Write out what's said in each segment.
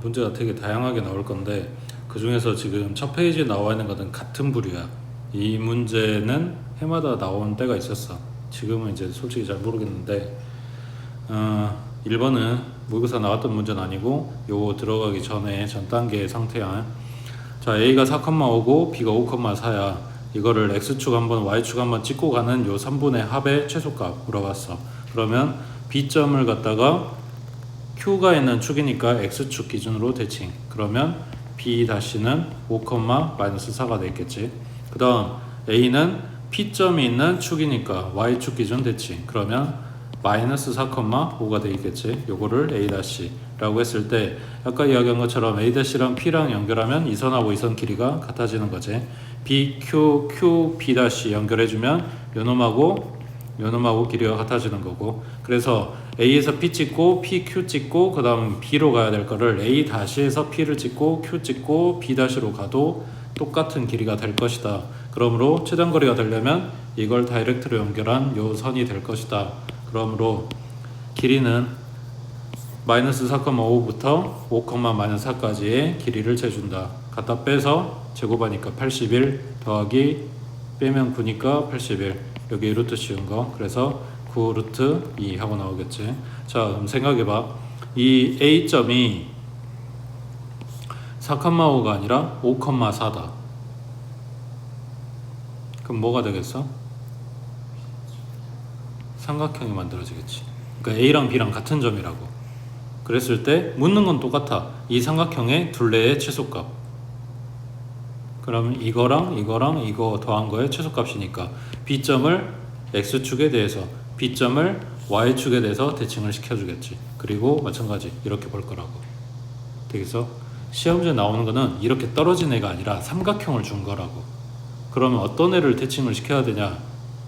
문제가 되게 다양하게 나올 건데 그 중에서 지금 첫 페이지에 나와 있는 것은 같은 부류야. 이 문제는 해마다 나온 때가 있었어. 지금은 이제 솔직히 잘 모르겠는데 1번은 모의고사 나왔던 문제는 아니고 요거 들어가기 전에 전 단계의 상태야. 자, A가 4,5고 B가 5,4야. 이거를 X축 한번 Y축 한번 찍고 가는 요 3분의 합의 최소값 물어봤어. 그러면 B점을 갖다가 Q가 있는 축이니까 X축 기준으로 대칭. 그러면 B-는 5,-4가 되겠지. 그 다음 A는 P점이 있는 축이니까 Y축 기준 대칭. 그러면 마이너스 4,5가 되겠지. 요거를 A-라고 했을 때 아까 이야기한 것처럼 A-랑 P랑 연결하면 이 선하고 이 선 길이가 같아지는 거지. B, Q, Q, B- 연결해주면 요놈하고 길이가 같아지는 거고. 그래서 A에서 P 찍고 P, Q 찍고 그 다음 B로 가야 될 거를 A-에서 P를 찍고 Q 찍고 B-로 가도 똑같은 길이가 될 것이다. 그러므로 최단거리가 되려면 이걸 다이렉트로 연결한 요 선이 될 것이다. 그러므로 길이는 마이너스 4,5부터 5,-4까지의 길이를 재준다. 갖다 빼서 제곱하니까 81 더하기 빼면 9니까 81. 여기 루트 씌운 거. 그래서 9 루트 2 하고 나오겠지. 자, 그럼 생각해봐. 이 A점이 4,5가 아니라 5,4다. 그럼 뭐가 되겠어? 삼각형이 만들어지겠지. 그러니까 A랑 B랑 같은 점이라고. 그랬을 때 묻는 건 똑같아. 이 삼각형의 둘레의 최소값. 그러면 이거랑 이거 더한 거의 최소값이니까 B점을 X축에 대해서 B점을 Y축에 대해서 대칭을 시켜주겠지. 그리고 마찬가지 이렇게 볼 거라고. 되겠어? 시험지에 나오는 거는 이렇게 떨어진 애가 아니라 삼각형을 준 거라고. 그러면 어떤 애를 대칭을 시켜야 되냐,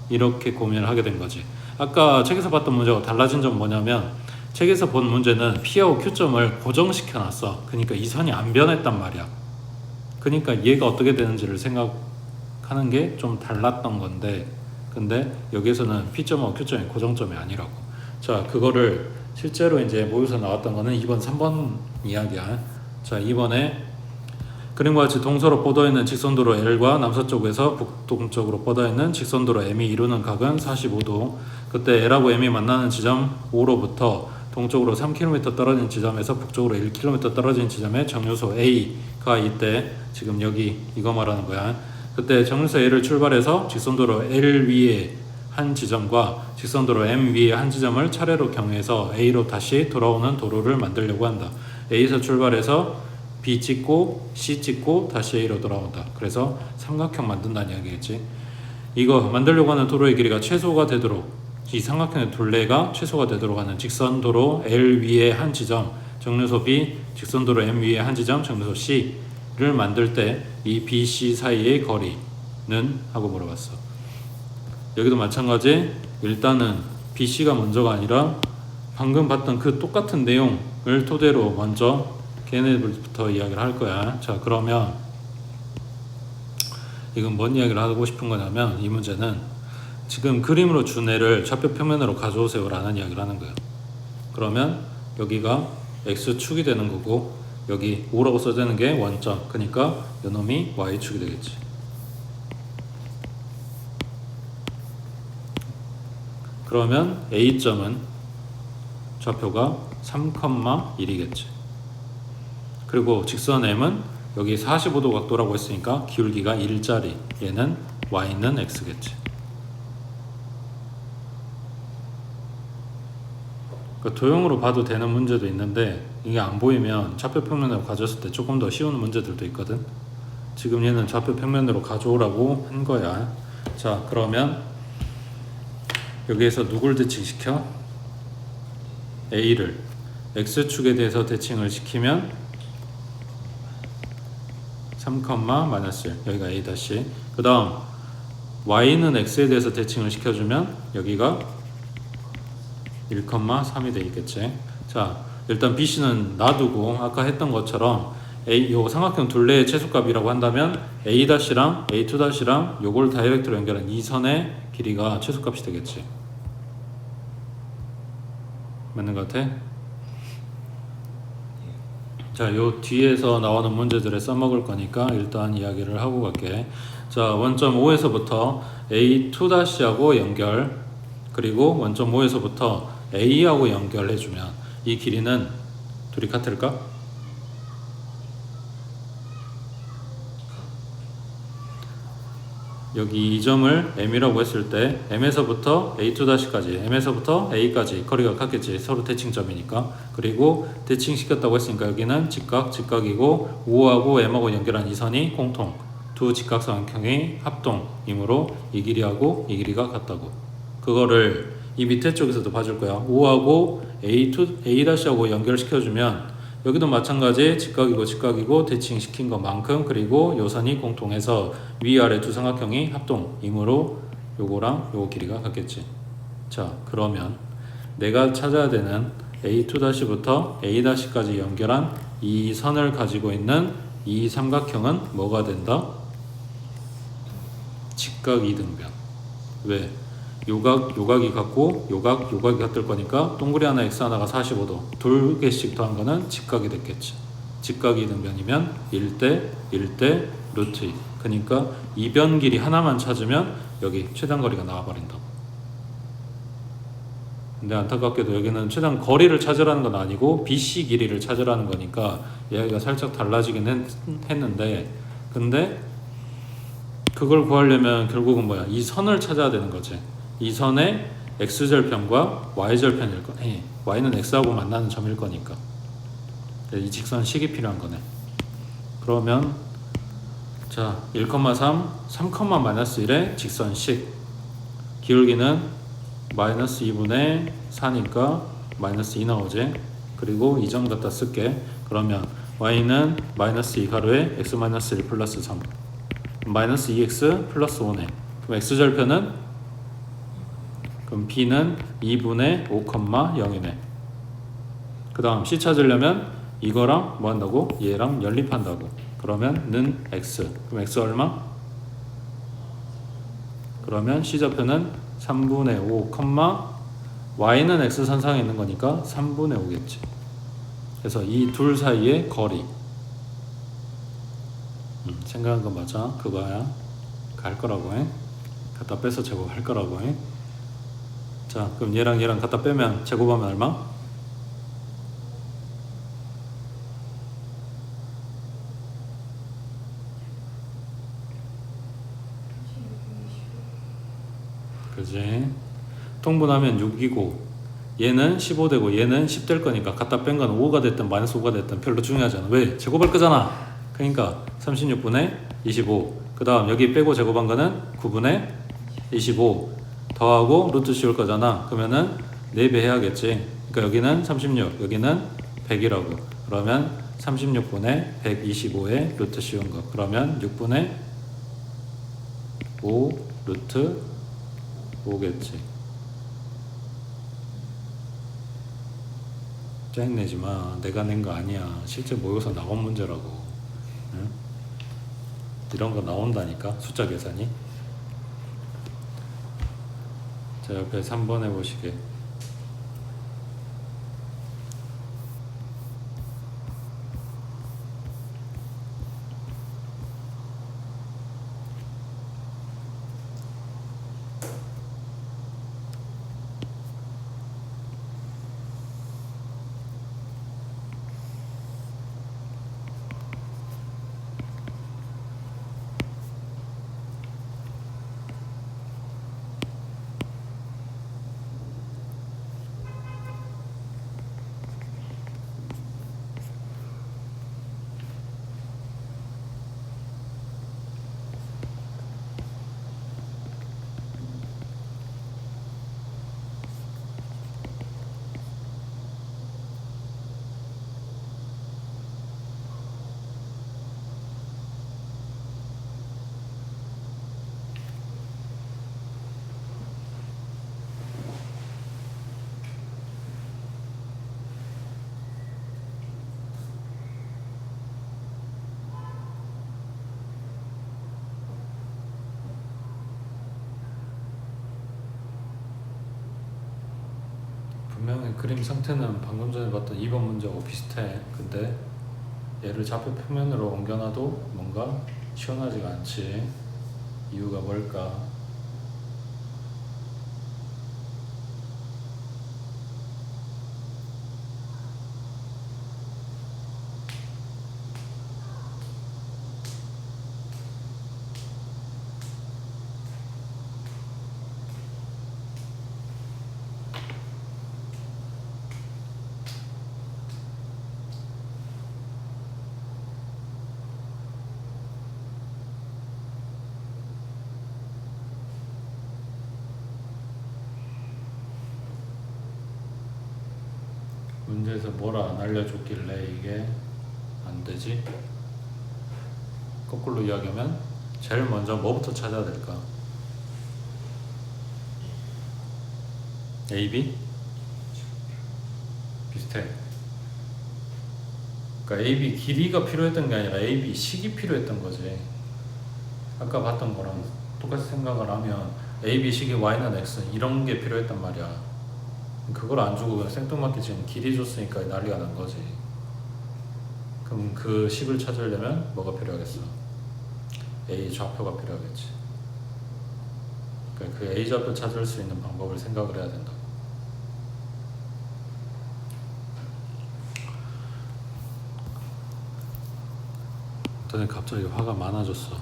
이렇게 고민을 하게 된 거지. 아까 책에서 봤던 문제와 달라진 점은 뭐냐면 책에서 본 문제는 P하고 Q점을 고정시켜 놨어. 그러니까 이 선이 안 변했단 말이야. 그러니까 얘가 어떻게 되는지를 생각하는 게 좀 달랐던 건데, 근데 여기서는 P점하고 Q점이 고정점이 아니라고. 자, 그거를 실제로 이제 모의고사 나왔던 거는 2번, 3번 이야기야. 자, 2번에 그림과 같이 동서로 뻗어있는 직선도로 L과 남서쪽에서 북동쪽으로 뻗어있는 직선도로 M이 이루는 각은 45도. 그때 L하고 M이 만나는 지점 O로부터 동쪽으로 3km 떨어진 지점에서 북쪽으로 1km 떨어진 지점의 정류소 A가 이때 지금 여기 이거 말하는 거야. 그때 정류소 A를 출발해서 직선도로 L 위에 한 지점과 직선도로 M 위에 한 지점을 차례로 경유해서 A로 다시 돌아오는 도로를 만들려고 한다. A에서 출발해서 B 찍고 C 찍고 다시 A로 돌아온다. 그래서 삼각형 만든다는 이야기겠지. 이거 만들려고 하는 도로의 길이가 최소가 되도록, 이 삼각형의 둘레가 최소가 되도록 하는 직선도로 L 위에 한 지점 정류소 B, 직선도로 M 위에 한 지점 정류소 C를 만들 때 이 B, C 사이의 거리는? 하고 물어봤어. 여기도 마찬가지. 일단은 B, C가 먼저가 아니라 방금 봤던 그 똑같은 내용을 토대로 먼저 걔네들부터 이야기를 할 거야. 자, 그러면 이건 뭔 이야기를 하고 싶은 거냐면, 이 문제는 지금 그림으로 준 애를 좌표 평면으로 가져오세요 라는 이야기를 하는 거예요. 그러면 여기가 X축이 되는 거고 여기 5라고 써지는 게 원점, 그러니까 요놈이 Y축이 되겠지. 그러면 A점은 좌표가 3,1이겠지. 그리고 직선 M은 여기 45도 각도라고 했으니까 기울기가 1짜리, 얘는 Y는 X겠지. 그러니까 도형으로 봐도 되는 문제도 있는데 이게 안 보이면 좌표 평면으로 가져왔을 때 조금 더 쉬운 문제들도 있거든. 지금 얘는 좌표 평면으로 가져오라고 한 거야. 자, 그러면 여기에서 누굴 대칭시켜? A를 X축에 대해서 대칭을 시키면 3, 마이너스 1, 여기가 A 다시. 그 다음 Y는 X에 대해서 대칭을 시켜주면 여기가 1,3이 되겠지. 자, 일단 BC는 놔두고 아까 했던 것처럼 요 삼각형 둘레의 최소값이라고 한다면 A-랑 A2-랑 요걸 다이렉트로 연결한 이 선의 길이가 최소값이 되겠지. 맞는 것 같아? 자, 요 뒤에서 나오는 문제들을 써먹을 거니까 일단 이야기를 하고 갈게. 자, 원점 5에서부터 A2-하고 연결, 그리고 원점 5에서부터 A하고 연결해주면 이 길이는 둘이 같을까? 여기 이 점을 M이라고 했을 때 M에서부터 A2-까지, M에서부터 A까지 거리가 같겠지. 서로 대칭점이니까. 그리고 대칭시켰다고 했으니까 여기는 직각, 직각이고 5하고 M하고 연결한 이 선이 공통. 두 직각삼각형의 합동이므로 이 길이하고 이 길이가 같다고. 그거를 이 밑에 쪽에서도 봐줄 거야. 5하고 A-하고 연결시켜주면 여기도 마찬가지 직각이고 직각이고 대칭시킨 것만큼 그리고 요선이 공통해서 위아래 두 삼각형이 합동이므로 요거랑 요거 길이가 같겠지. 자, 그러면 내가 찾아야 되는 A2-부터 A-까지 연결한 이 선을 가지고 있는 이 삼각형은 뭐가 된다? 직각 이등변. 왜? 요각이 같고 요각이 같을 거니까 동그리 하나 x 하나가 45도 두 개씩 더한 거는 직각이 됐겠지. 직각이 이등변이면 1대 1대 루트 2. 그러니까 이변 길이 하나만 찾으면 여기 최단 거리가 나와버린다고. 근데 안타깝게도 여기는 최단 거리를 찾으라는 건 아니고 BC 길이를 찾으라는 거니까 이야기가 살짝 달라지긴 했는데, 근데 그걸 구하려면 결국은 뭐야? 이 선을 찾아야 되는 거지. 이 선의 x절편과 y절편일 거. y는 x하고 만나는 점일 거니까. 이 직선식이 필요한 거네. 그러면 자, 1,3, 3,-1의 직선식. 기울기는 마이너스 2분의 4니까 마이너스 2 나오지. 그리고 이 점 갖다 쓸게. 그러면 y는 마이너스 2 가로에 x 마이너스 1 플러스 3. 마이너스 2x 플러스 5네. 그럼 x절편은 그럼 b는 2분의 5,0이네. 그 다음 c 찾으려면 이거랑 뭐 한다고? 얘랑 연립한다고. 그러면 는 x. 그럼 x 얼마? 그러면 c좌표는 3분의 5, y는 x선상에 있는 거니까 3분의 5겠지. 그래서 이 둘 사이의 거리. 생각한 거 맞아. 그거야. 갈 거라고 해. 갖다 빼서 제곱할 거라고 해. 자, 그럼 얘랑 갖다 빼면 제곱하면 얼마? 그지? 통분하면 6이고 얘는 15 되고 얘는 10 될 거니까 갖다 뺀 건 5가 됐든 마이너스 5가 됐든 별로 중요하지 않아. 왜? 제곱할 거잖아. 그러니까 36분의 25. 그 다음 여기 빼고 제곱한 거는 9분의 25 더하고 루트 씌울 거잖아. 그러면은 4배 해야겠지. 그러니까 여기는 36, 여기는 100이라고. 그러면 36분의 125에 루트 씌운 거. 그러면 6분의 5 루트 5겠지. 짜증내지 마. 내가 낸 거 아니야. 실제 모의고사 나온 문제라고. 응? 이런 거 나온다니까. 숫자 계산이. 자, 옆에 3번 해보시게. 분명히 그림 상태는 방금 전에 봤던 2번 문제하고 비슷해. 근데 얘를 좌표 표면으로 옮겨놔도 뭔가 시원하지가 않지. 이유가 뭘까? 문제에서 뭐라 안 알려줬길래 이게 안 되지? 거꾸로 이야기하면 제일 먼저 뭐부터 찾아야 될까? A, B? 비슷해. 그러니까 A, B 길이가 필요했던 게 아니라 A, B 식이 필요했던 거지. 아까 봤던 거랑 똑같이 생각을 하면 A, B 식이 Y는 X 이런 게 필요했단 말이야. 그걸 안 주고 그냥 생뚱맞게 지금 길이 줬으니까 난리가 난 거지. 그럼 그 식을 찾으려면 뭐가 필요하겠어? A 좌표가 필요하겠지. 그러니까 그 A 좌표 찾을 수 있는 방법을 생각을 해야 된다. 너네 갑자기 화가 많아졌어.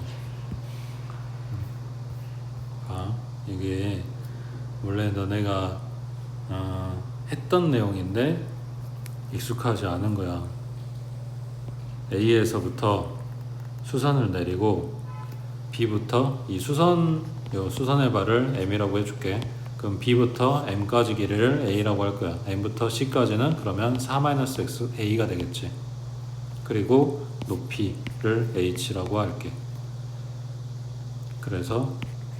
이게 원래 너네가 했던 내용인데 익숙하지 않은 거야. A에서부터 수선을 내리고 B부터 이 수선의 발을 M이라고 해줄게. 그럼 B부터 M까지 길이를 A라고 할 거야. M부터 C까지는 그러면 4-X A가 되겠지. 그리고 높이를 H라고 할게. 그래서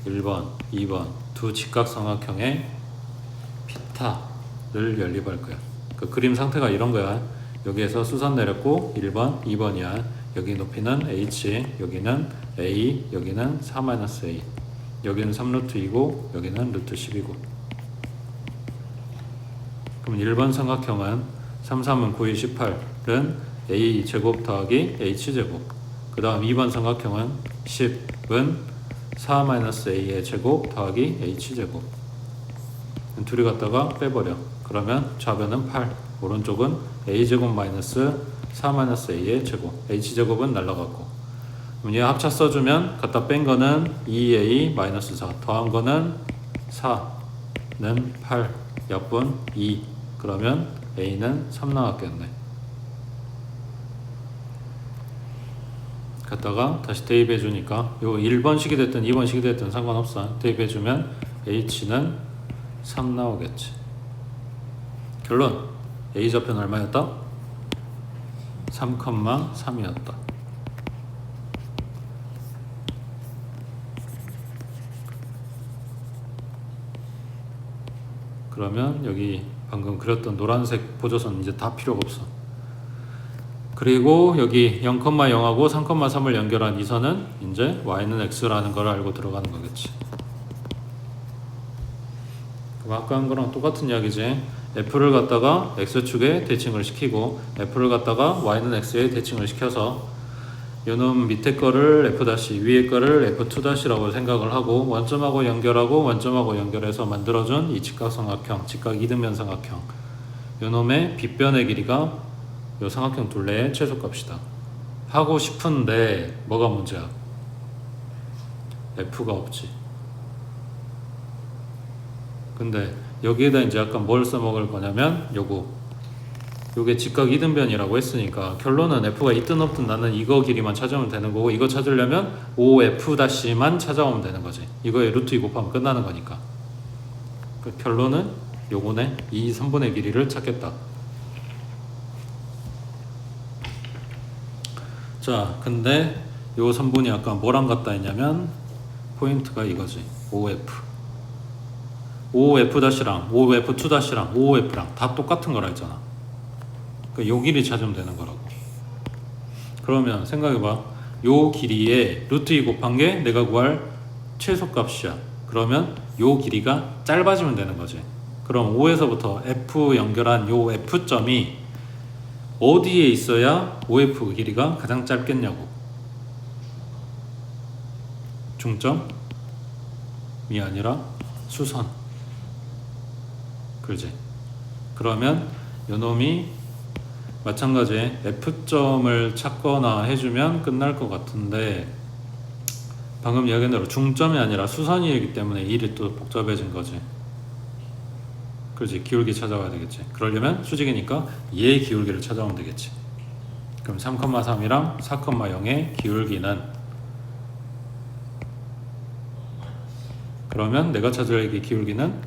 1번, 2번 두 직각삼각형의 피타를 연립할 거야. 그 그림 상태가 이런 거야. 여기에서 수선 내렸고 1번, 2번이야. 여기 높이는 H, 여기는 A, 여기는 4-A. 여기는 3루트이고 여기는 루트 10이고. 그럼 1번 삼각형은 3, 3은 9, 2, 18은 A 제곱 더하기 H 제곱. 그 다음 2번 삼각형은 10은 4-A의 제곱 더하기 H 제곱. 둘이 갖다가 빼버려. 그러면 좌변은 8. 오른쪽은 A 제곱 마이너스 4-A의 제곱. H 제곱은 날라갔고. 그럼 얘 합차 써주면 갖다 뺀 거는 2A 마이너스 4. 더한 거는 4는 8. 약분 2. 그러면 A는 3 나왔겠네. 갖다가 다시 대입해 주니까 요 1번식이 됐든 2번식이 됐든 상관없어. 대입해 주면 H는 3 나오겠지. 결론 A 좌표는 얼마였다? 3,3이었다. 그러면 여기 방금 그렸던 노란색 보조선 이제 다 필요가 없어. 그리고 여기 0,0하고 3,3을 연결한 이 선은 이제 y는 x라는 걸 알고 들어가는 거겠지. 그럼 아까 한 거랑 똑같은 이야기지. f를 갖다가 x축에 대칭을 시키고 f를 갖다가 y는 x에 대칭을 시켜서 요놈 밑에 거를 f' 위에 거를 f2'라고 생각을 하고 원점하고 연결하고 원점하고 연결해서 만들어준 이 직각삼각형, 직각 이등변 삼각형 요놈의 빗변의 길이가 요 삼각형 둘레의 최소값이다 하고 싶은데 뭐가 문제야? f가 없지. 근데 여기에다 이제 약간 뭘 써먹을 거냐면 요게 직각 이등변이라고 했으니까 결론은 f가 있든 없든 나는 이거 길이만 찾으면 되는 거고 이거 찾으려면 OF-만 찾아오면 되는 거지. 이거에 루트 2 곱하면 끝나는 거니까. 그 결론은 요거네. 이 선분의 길이를 찾겠다. 자, 근데 요 선분이 아까 뭐랑 같다 했냐면 포인트가 이거지. OF. OF-랑 OF2-랑 OF랑 다 똑같은 거라 했잖아. 그러니까 요 길이 찾으면 되는 거라고. 그러면 생각해봐. 요 길이에 루트 2 곱한 게 내가 구할 최소값이야. 그러면 요 길이가 짧아지면 되는 거지. 그럼 O에서부터 F 연결한 요 F점이 어디에 있어야 OF 길이가 가장 짧겠냐고. 중점이 아니라 수선. 그렇지? 그러면 요놈이 마찬가지 F점을 찾거나 해주면 끝날 것 같은데, 방금 이야기한 대로 중점이 아니라 수선이기 때문에 일이 또 복잡해진 거지. 그렇지? 기울기 찾아와야 되겠지. 그러려면 수직이니까 얘의 기울기를 찾아오면 되겠지. 그럼 3,3이랑 4,0의 기울기는, 그러면 내가 찾을 애기 기울기는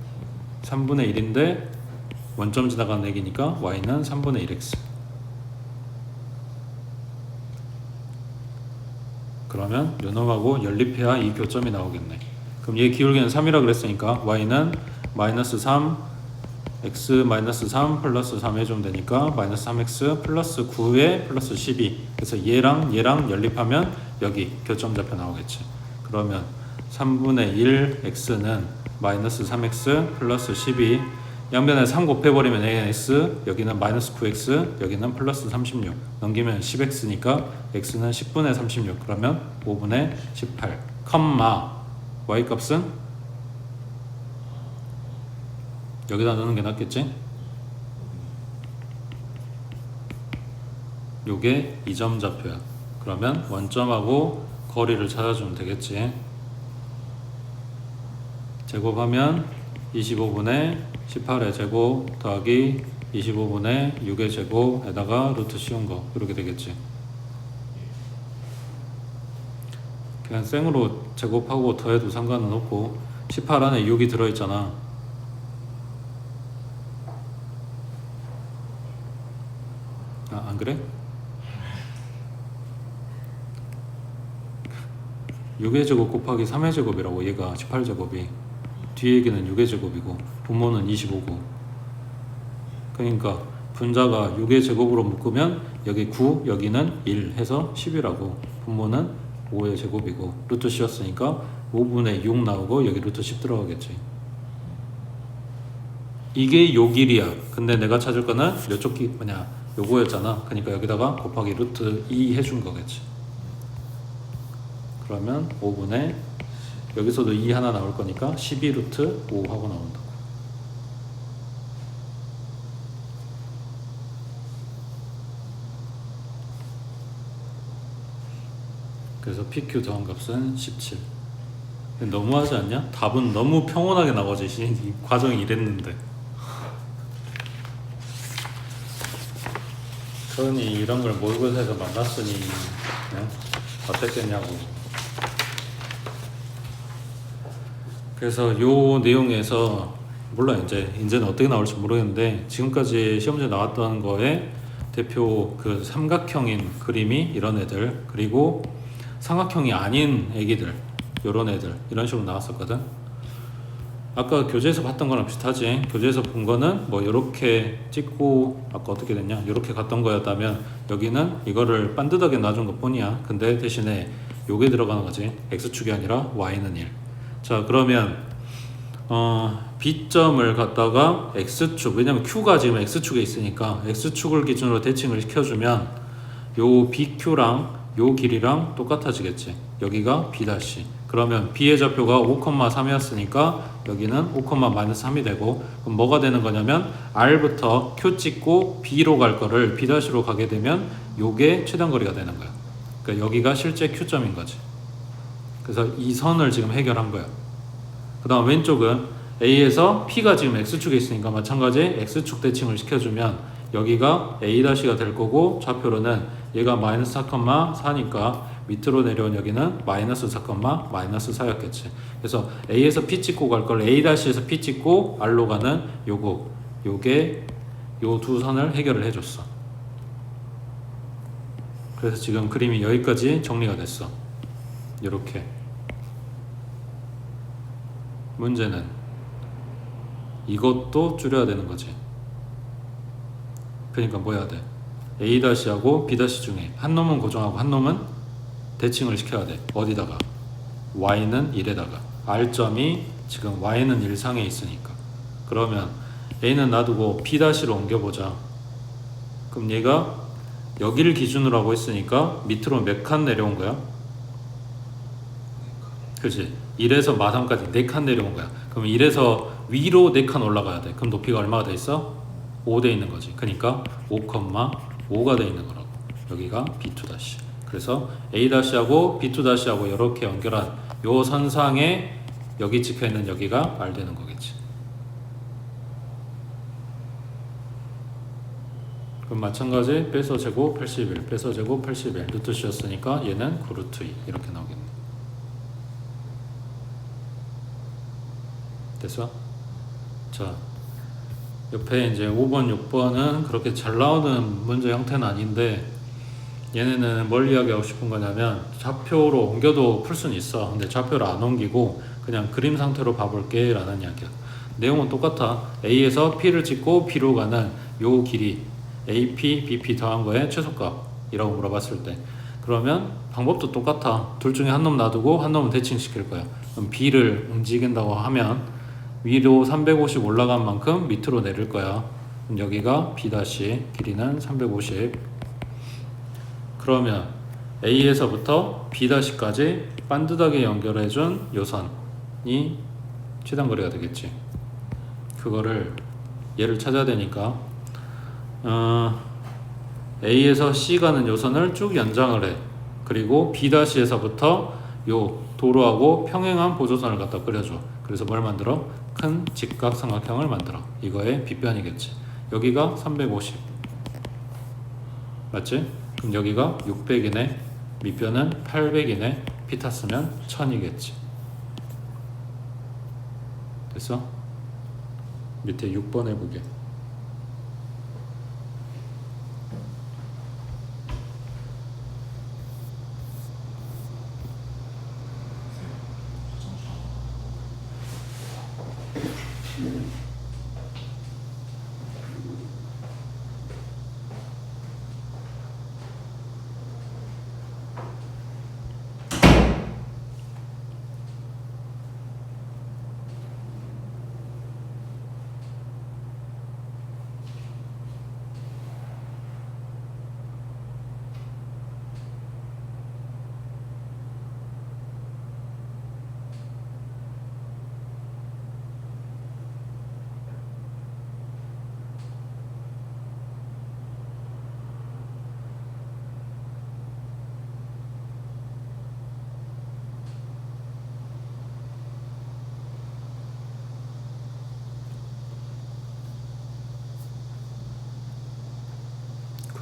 3분의 1인데 원점 지나가는 애기니까 y는 3분의 1x. 그러면 요놈하고 연립해야 이 교점이 나오겠네. 그럼 얘 기울기는 3이라 그랬으니까 y는 마이너스 3 x 마이너스 3 플러스 3 해주면 되니까 마이너스 3x 플러스 9에 플러스 12. 그래서 얘랑 연립하면 여기 교점 좌표 나오겠지. 그러면 3분의 1 x는 마이너스 3x 플러스 12. 양변에 3 곱해버리면 ax, 여기는 마이너스 9x, 여기는 플러스 36. 넘기면 10x니까 x는 10분의 36. 그러면 5분의 18. 컴마 y 값은 여기다 넣는 게 낫겠지? 요게 2점 좌표야. 그러면 원점하고 거리를 찾아주면 되겠지. 제곱하면 25분의 18의 제곱 더하기 25분의 6의 제곱에다가 루트 씌운 거, 이렇게 되겠지. 그냥 생으로 제곱하고 더해도 상관은 없고, 18 안에 6이 들어있잖아. 아, 안 그래? 6의 제곱 곱하기 3의 제곱이라고. 얘가 18제곱이 뒤에 얘기는 6의 제곱이고 분모는 25고, 그러니까 분자가 6의 제곱으로 묶으면 여기 9, 여기는 1 해서 10이라고. 분모는 5의 제곱이고 루트 씌웠으니까 5분의 6 나오고 여기 루트 10 들어가겠지. 이게 요 길이야. 근데 내가 찾을 거는 요쪽 요거였잖아. 그러니까 여기다가 곱하기 루트 2 해준 거겠지. 그러면 5분의, 여기서도 2 하나 나올 거니까 12 루트 5 하고 나온다고. 그래서 PQ 더한 값은 17. 너무하지 않냐? 답은 너무 평온하게 나오지. 이 과정이 이랬는데. 그러니 이런 걸 모의고사에서 만났으니 어땠겠냐고. 그래서 요 내용에서 몰라, 이제는 어떻게 나올지 모르겠는데, 지금까지 시험지에 나왔던 거에 대표 그 삼각형인 그림이 이런 애들, 그리고 삼각형이 아닌 애기들, 요런 애들, 이런 식으로 나왔었거든. 아까 교재에서 봤던 거랑 비슷하지. 교재에서 본 거는 뭐 요렇게 찍고, 아까 어떻게 됐냐, 요렇게 갔던 거였다면 여기는 이거를 반듯하게 놔준 것 뿐이야. 근데 대신에 요게 들어가는 거지. x축이 아니라 y는 1. 자, 그러면 B점을 갖다가 x축, 왜냐면 Q가 지금 x축에 있으니까 x축을 기준으로 대칭을 시켜주면 요 BQ랑 요 길이랑 똑같아지겠지. 여기가 B'. 그러면 B의 좌표가 5,3이었으니까 여기는 5,-3이 되고, 그럼 뭐가 되는 거냐면 R부터 Q 찍고 B로 갈 거를 B'로 가게 되면 요게 최단거리가 되는 거야. 그러니까 여기가 실제 Q점인 거지. 그래서 이 선을 지금 해결한 거야. 그 다음 왼쪽은 A에서 P가 지금 X축에 있으니까 마찬가지 X축 대칭을 시켜주면 여기가 A'가 될 거고, 좌표로는 얘가 마이너스 4,4니까 밑으로 내려온 여기는 마이너스 4, 마이너스 4였겠지. 그래서 A에서 P 찍고 갈 걸 A'에서 P 찍고 R로 가는 요게 요 두 선을 해결을 해줬어. 그래서 지금 그림이 여기까지 정리가 됐어. 이렇게. 문제는 이것도 줄여야 되는 거지. 그러니까 뭐 해야 돼? A'하고 B' 중에 한 놈은 고정하고 한 놈은 대칭을 시켜야 돼. 어디다가? Y는 1에다가. R점이 지금 Y는 1상에 있으니까. 그러면 A는 놔두고 B''로 옮겨보자. 그럼 얘가 여기를 기준으로 하고 있으니까 밑으로 몇 칸 내려온 거야? 그렇지. 1에서 마삼까지 4칸 내려온 거야. 그럼 1에서 위로 4칸 올라가야 돼. 그럼 높이가 얼마가 돼 있어? 5 돼 있는 거지. 그러니까 5,5가 돼 있는 거라고. 여기가 B2-. 그래서 A-하고 B2-하고 이렇게 연결한 요 선상에 여기 찍혀 있는 여기가 R 되는 거겠지. 그럼 마찬가지 빼서 제곱 81, 빼서 제곱 81 루트 C였으니까 얘는 9루트 2 이렇게 나오겠네. 됐어? 자, 옆에 이제 5번, 6번은 그렇게 잘 나오는 문제 형태는 아닌데 얘네는 뭘 이야기하고 싶은 거냐면 좌표로 옮겨도 풀 수는 있어. 근데 좌표를 안 옮기고 그냥 그림 상태로 봐볼게 라는 이야기야. 내용은 똑같아. A에서 P를 찍고 B로 가는 요 길이 AP, BP 더한 거의 최소값이라고 물어봤을 때 그러면 방법도 똑같아. 둘 중에 한 놈 놔두고 한 놈은 대칭시킬 거야. 그럼 B를 움직인다고 하면 위로 350 올라간 만큼 밑으로 내릴 거야. 그럼 여기가 B- 길이는 350. 그러면 A에서부터 B-까지 반듯하게 연결해준 요선이 최단거리가 되겠지. 그거를 얘를 찾아야 되니까 A에서 C 가는 요선을 쭉 연장을 해. 그리고 B-에서부터 요 도로하고 평행한 보조선을 갖다 그려줘. 그래서 뭘 만들어? 큰 직각삼각형을 만들어. 이거의 빗변이겠지. 여기가 350 맞지? 그럼 여기가 600이네. 밑변은 800이네. 피 탔으면 1000이겠지. 됐어? 밑에 6번 해보게.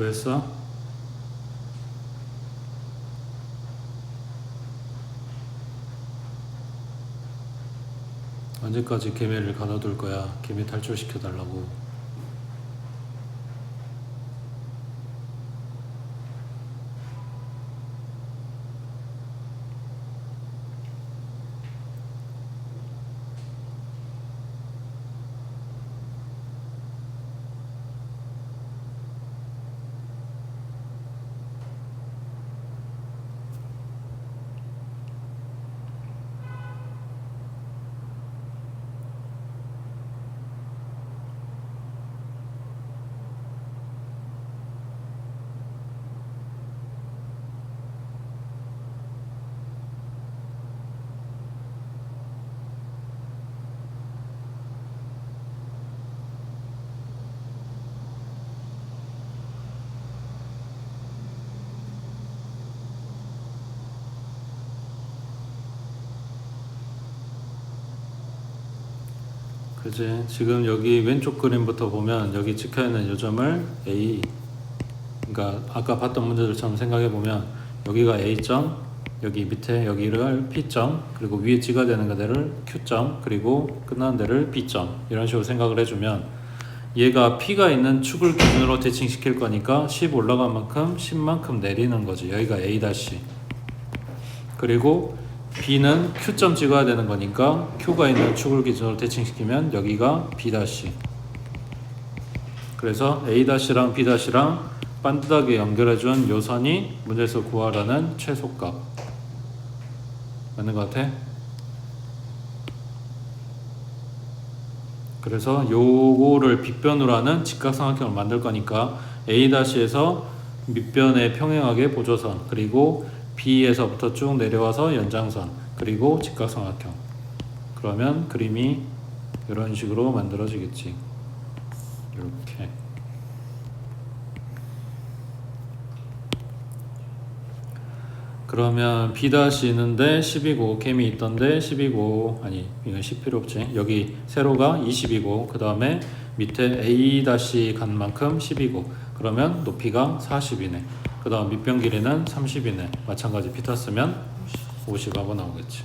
구했어? 언제까지 개미를 가둬둘 거야? 개미 탈출시켜달라고. 그치. 지금 여기 왼쪽 그림부터 보면 여기 찍혀있는 요점을 A, 그러니까 아까 봤던 문제들처럼 생각해보면 여기가 A점, 여기 밑에 여기를 P점, 그리고 위에 찍어야 되는 데를 Q점, 그리고 끝나는 데를 B점, 이런 식으로 생각을 해주면 얘가 P가 있는 축을 기준으로 대칭시킬 거니까 10 올라간 만큼 10만큼 내리는 거지. 여기가 A-, 그리고 B는 Q점 찍어야 되는 거니까 Q가 있는 축을 기준으로 대칭시키면 여기가 B-. 그래서 A-랑 B-랑 반듯하게 연결해준 요선이 문제에서 구하라는 최소값. 맞는 것 같아? 그래서 요거를 빗변으로 하는 직각삼각형을 만들 거니까 A-에서 밑변에 평행하게 보조선, 그리고 B에서부터 쭉 내려와서 연장선, 그리고 직각삼각형. 그러면 그림이 이런 식으로 만들어지겠지. 이렇게. 그러면 B 다시 있는데 10이고 캠이 있던데 10이고, 아니 이건 10 필요 없지. 여기 세로가 20이고 그 다음에 밑에 A 다시 간 만큼 10이고, 그러면 높이가 40이네. 그 다음 밑변 길이는 30이네. 마찬가지 빗었으면 50하고 나오겠지.